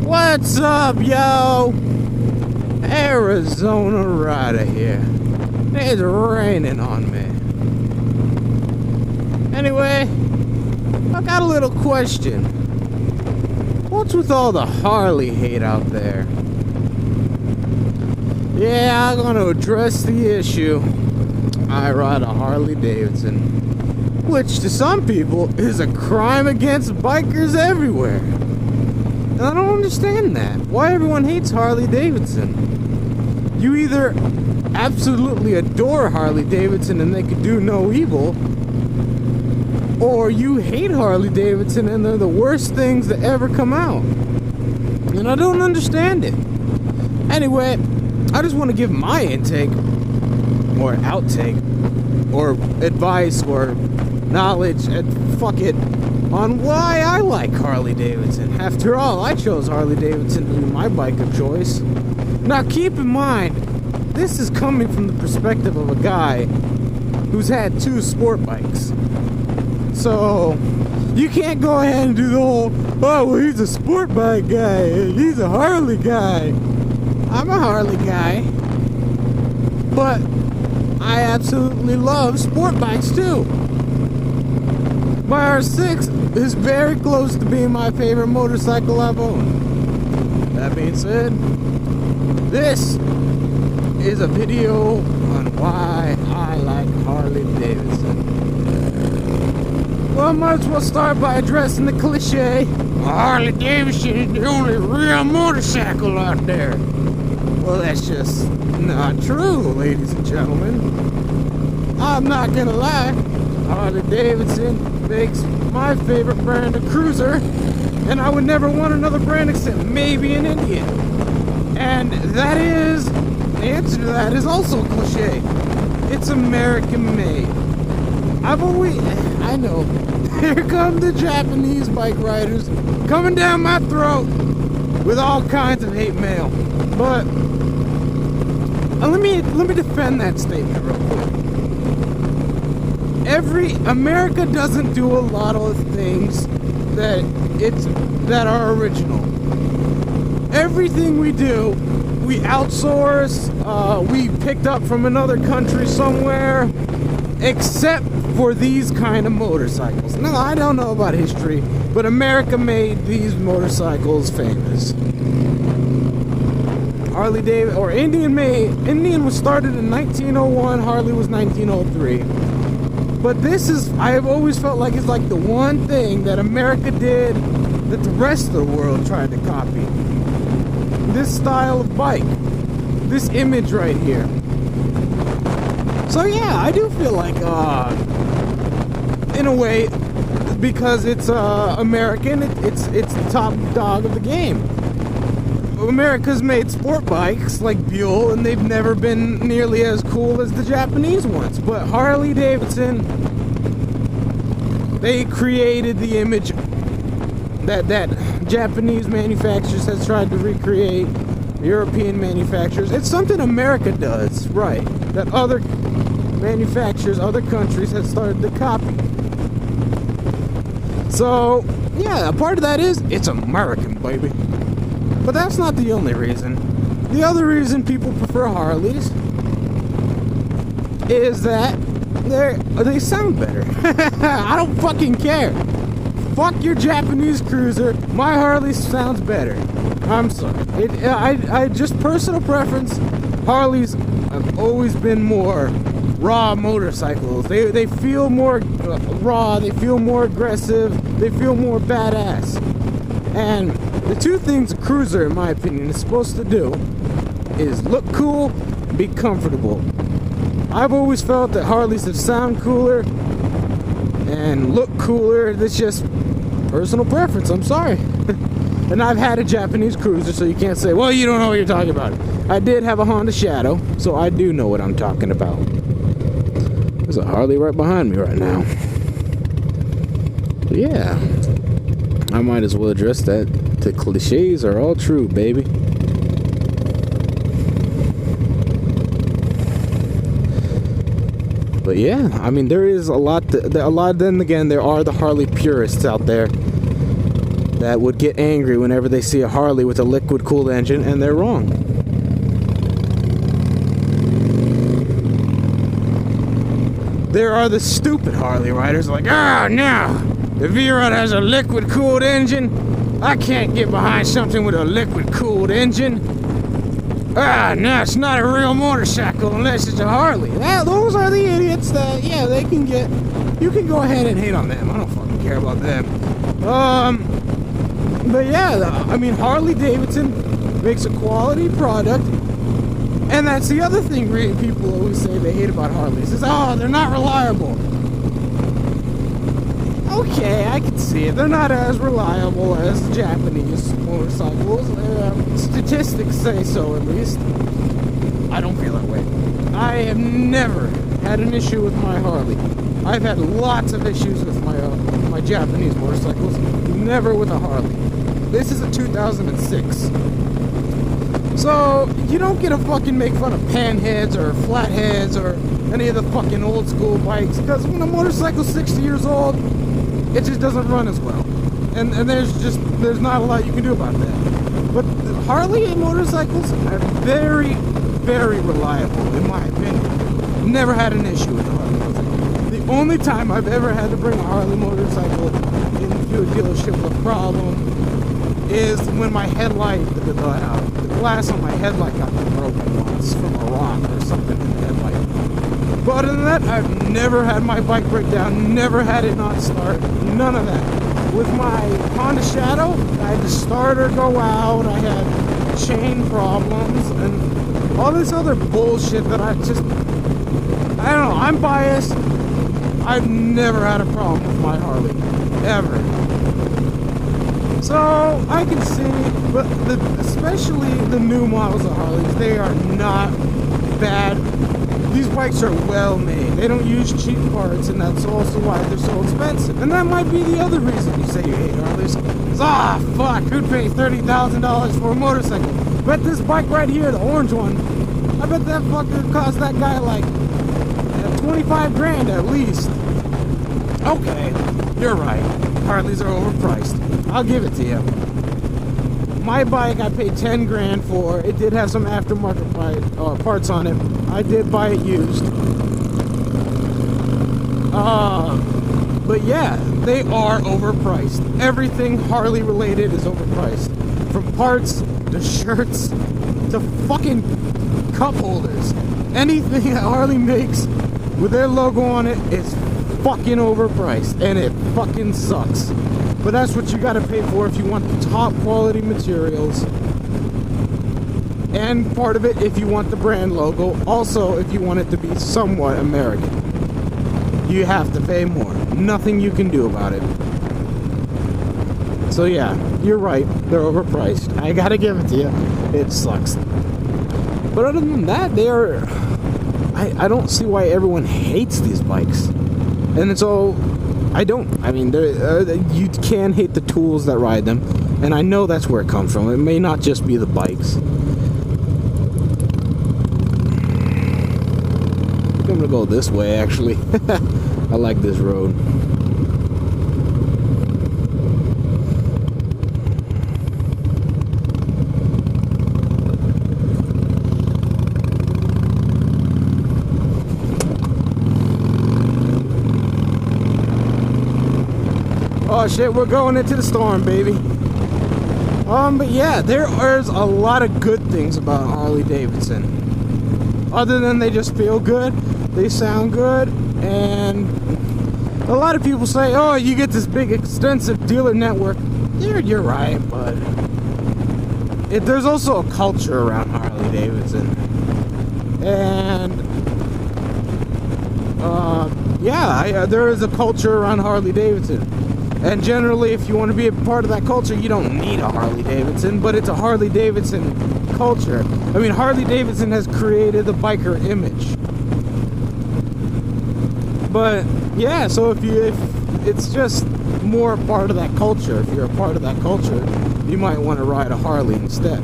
What's up, yo? Arizona Rider here. It's raining on me. Anyway, I got a little question. What's with all the Harley hate out there? Yeah, I'm gonna address the issue. I ride a Harley Davidson, which to some people is a crime against bikers everywhere. And I don't understand that. Why everyone hates Harley Davidson? You either absolutely adore Harley Davidson and they could do no evil, or you hate Harley Davidson and they're the worst things that ever come out. And I don't understand it. Anyway, I just want to give my intake, or outtake, or advice, or knowledge, and fuck it, on why I like Harley Davidson. After all, I chose Harley Davidson to be my bike of choice. Now keep in mind, this is coming from the perspective of a guy who's had 2 sport bikes. So, you can't go ahead and do the whole, oh, well, he's a sport bike guy, he's a Harley guy. I'm a Harley guy, but I absolutely love sport bikes too. My R6 is very close to being my favorite motorcycle I've owned. That being said, this is a video on why I like Harley Davidson. Well, I might as well start by addressing the cliche. Harley Davidson is the only real motorcycle out there. Well, that's just not true, ladies and gentlemen. I'm not gonna lie. Harley Davidson makes my favorite brand of cruiser, and I would never want another brand except maybe an Indian. And that is, the answer to that is also cliche. It's American made. I know, here come the Japanese bike riders coming down my throat with all kinds of hate mail. But let me defend that statement real quick. America doesn't do a lot of things that are original. Everything we do, we outsource, we picked up from another country somewhere, except for these kind of motorcycles. Now, I don't know about history, but America made these motorcycles famous. Harley Davidson, or Indian was started in 1901, Harley was 1903. But I have always felt like it's like the one thing that America did that the rest of the world tried to copy. This style of bike, this image right here. So yeah, I do feel like, in a way, because it's American, it's the top dog of the game. America's made sport bikes like Buell, and they've never been nearly as cool as the Japanese ones. But Harley Davidson, they created the image that Japanese manufacturers has tried to recreate, European manufacturers. It's something America does, right, that other manufacturers, other countries have started to copy. So, yeah, a part of that is, it's American, baby. But that's not the only reason. The other reason people prefer Harleys is that they sound better. I don't fucking care. Fuck your Japanese cruiser. My Harley sounds better. I'm sorry. I just personal preference. Harleys have always been more raw motorcycles. They feel more raw. They feel more aggressive. They feel more badass. And the 2 things a cruiser, in my opinion, is supposed to do is look cool, be comfortable. I've always felt that Harleys have sound cooler and look cooler. That's just personal preference. I'm sorry. And I've had a Japanese cruiser, so you can't say, well, you don't know what you're talking about. I did have a Honda Shadow, so I do know what I'm talking about. There's a Harley right behind me right now. But yeah, I might as well address that. The cliches are all true, baby. But yeah, I mean, there is a lot. Then again, there are the Harley purists out there that would get angry whenever they see a Harley with a liquid-cooled engine, and they're wrong. There are the stupid Harley riders like, oh no, the V-Rod has a liquid-cooled engine. I can't get behind something with a liquid-cooled engine. No, it's not a real motorcycle unless it's a Harley. Those are the idiots that, yeah, they can get. You can go ahead and hate on them. I don't fucking care about them. But yeah, I mean, Harley Davidson makes a quality product. And that's the other thing people always say they hate about Harleys is, oh, they're not reliable. Okay, I can see it. They're not as reliable as Japanese motorcycles. Statistics say so, at least. I don't feel that way. I have never had an issue with my Harley. I've had lots of issues with my Japanese motorcycles. Never with a Harley. This is a 2006. So, you don't get to fucking make fun of panheads or flatheads or any of the fucking old school bikes, because when a motorcycle's 60 years old, it just doesn't run as well. And there's not a lot you can do about that. But Harley motorcycles are very, very reliable, in my opinion. Never had an issue with a Harley motorcycle. The only time I've ever had to bring a Harley motorcycle into a dealership with a problem is when my headlight, the glass on my headlight got broken once from a rock or something in the headlight. But other than that, I've never had my bike break down, never had it not start, none of that. With my Honda Shadow, I had the starter go out, I had chain problems, and all this other bullshit that I don't know, I'm biased. I've never had a problem with my Harley, ever. So, I can see, but especially the new models of Harleys, they are not bad. These bikes are well made. They don't use cheap parts, and that's also why they're so expensive. And that might be the other reason you say you hate Harleys. Fuck, who'd pay $30,000 for a motorcycle? Bet this bike right here, the orange one, I bet that fucker cost that guy like 25 grand at least. Okay, you're right. Harleys are overpriced. I'll give it to you. My bike I paid 10 grand for. It did have some aftermarket parts on it. I did buy it used. But yeah, they are overpriced. Everything Harley related is overpriced. From parts to shirts to fucking cup holders. Anything that Harley makes with their logo on it is fucking overpriced, and it fucking sucks. But that's what you gotta pay for if you want the top quality materials, and part of it if you want the brand logo. Also, if you want it to be somewhat American, you have to pay more. Nothing you can do about it. So yeah, you're right, they're overpriced. I gotta give it to you. It sucks. But other than that, they are... I don't see why everyone hates these bikes. And it's all... I don't. I mean, you can hate the tools that ride them. And I know that's where it comes from. It may not just be the bikes. I think I'm gonna go this way, actually. I like this road. Oh shit, we're going into the storm, baby. But yeah, there's a lot of good things about Harley Davidson. Other than they just feel good, they sound good, and a lot of people say, oh, you get this big extensive dealer network. You're right, but there's also a culture around Harley Davidson. And yeah, there is a culture around Harley Davidson. And generally, if you want to be a part of that culture, you don't need a Harley Davidson, but it's a Harley Davidson culture. I mean, Harley Davidson has created the biker image. But yeah, so if it's just more a part of that culture, if you're a part of that culture, you might want to ride a Harley instead.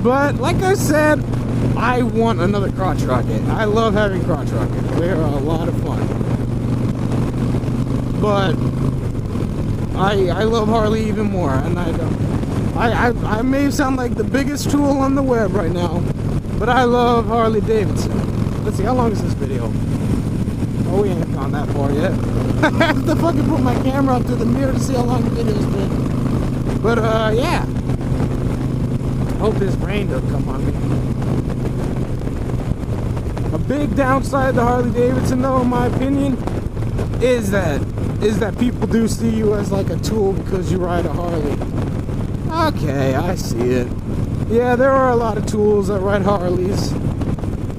But like I said, I want another crotch rocket. I love having crotch rockets. They are a lot of fun. But I love Harley even more, and I may sound like the biggest tool on the web right now, but I love Harley Davidson. Let's see, how long is this video? Oh, we ain't gone that far yet. I have to fucking put my camera up to the mirror to see how long the video's been. But yeah. Hope this rain doesn't come on me. A big downside to Harley Davidson, though, in my opinion, is that people do see you as like a tool because you ride a Harley. Okay, I see it. Yeah, there are a lot of tools that ride Harleys.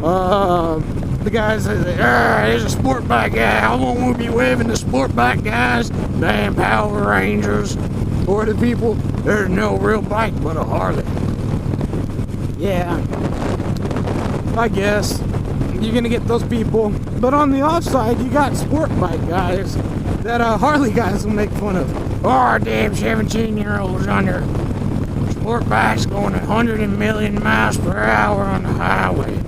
The guys say, there's a sport bike guy. I won't be waving the sport bike guys. Damn Power Rangers. Or the people, there's no real bike but a Harley. Yeah, I guess you're gonna get those people. But on the offside, you got sport bike guys that Harley guys will make fun of. Oh, damn 17-year-olds on their sport bikes going 100 million miles per hour on the highway.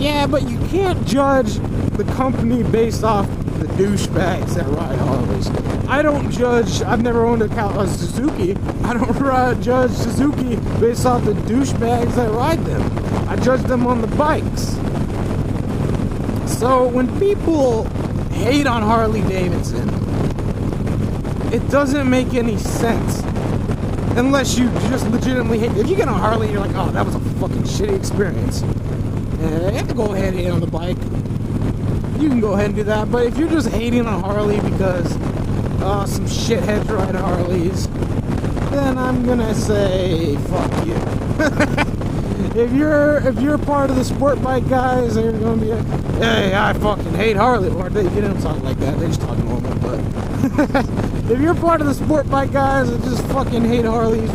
Yeah, but you can't judge the company based off the douchebags that ride Harleys. I don't judge, I've never owned a Suzuki. I don't judge Suzuki based off the douchebags that ride them. I judge them on the bikes. So when people hate on Harley Davidson, it doesn't make any sense. Unless you just legitimately hate. If you get on Harley and you're like, oh, that was a fucking shitty experience, you have to go ahead and hate on the bike. You can go ahead and do that. But if you're just hating on Harley because some shitheads ride Harleys, then I'm gonna say fuck you. If you're part of the sport bike guys, they're gonna be like, hey, I fucking hate Harley. Or they don't talk like that, they just talk normal. But if you're part of the sport bike guys that just fucking hate Harleys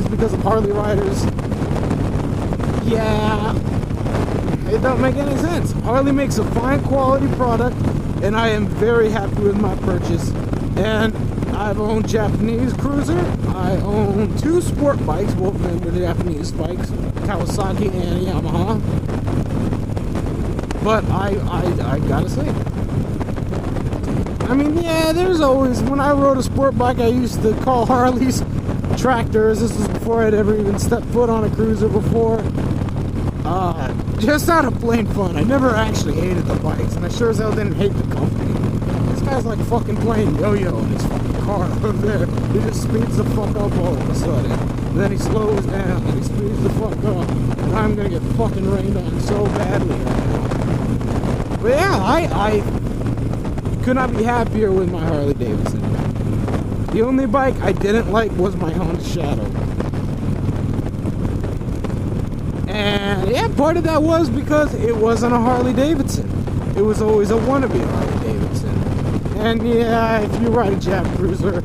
because of Harley riders, yeah, it don't make any sense. Harley makes a fine quality product, and I am very happy with my purchase. And I've owned Japanese cruiser. I own 2 sport bikes, both of them were Japanese bikes, Kawasaki and Yamaha. But I gotta say, I mean, yeah, there's always, when I rode a sport bike, I used to call Harleys tractors. This was before I'd ever even stepped foot on a cruiser before. Just out of plain fun. I never actually hated the bikes, and I sure as hell didn't hate the company. This guy's like fucking playing yo-yo in his fucking car over there. He just speeds the fuck up all of a sudden. And then he slows down, and he speeds the fuck up. And I'm gonna get fucking rained on so badly right now. But yeah, I could not be happier with my Harley Davidson. The only bike I didn't like was my Honda Shadow. And yeah, part of that was because it wasn't a Harley Davidson. It was always a wannabe Harley Davidson. And yeah, if you ride a Jap Cruiser,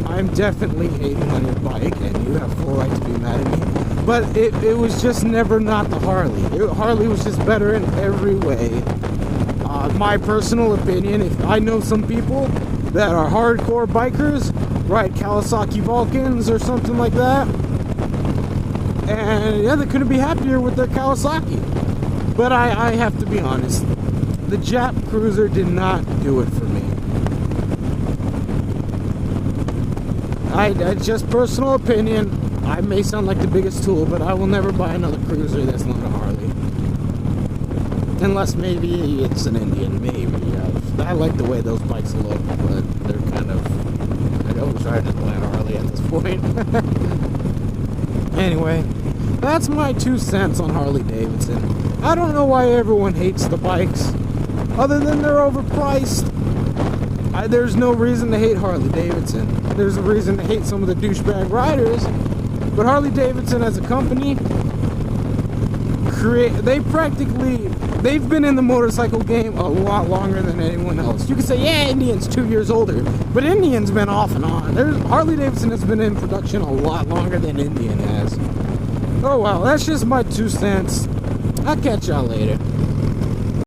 I'm definitely hating on your bike, and you have full right to be mad at me. But it was just never not the Harley. Harley was just better in every way. My personal opinion, if I know some people that are hardcore bikers, ride Kawasaki Vulcans or something like that, and yeah, they couldn't be happier with their Kawasaki. But I have to be honest, the Jap Cruiser did not do it for me. I just personal opinion, I may sound like the biggest tool, but I will never buy another cruiser that's not a Harley. Unless maybe it's an Indian, maybe. I like the way those bikes look, but they're kind of, I don't try to buy a Harley at this point. Anyway, that's my 2 cents on Harley Davidson. I don't know why everyone hates the bikes, other than they're overpriced. There's no reason to hate Harley Davidson. There's a reason to hate some of the douchebag riders, but Harley Davidson as a company, they've been in the motorcycle game a lot longer than anyone else. You could say, yeah, Indian's 2 years older, but Indian's been off and on. Harley Davidson has been in production a lot longer than Indian has. Oh well, that's just my 2 cents. I'll catch y'all later.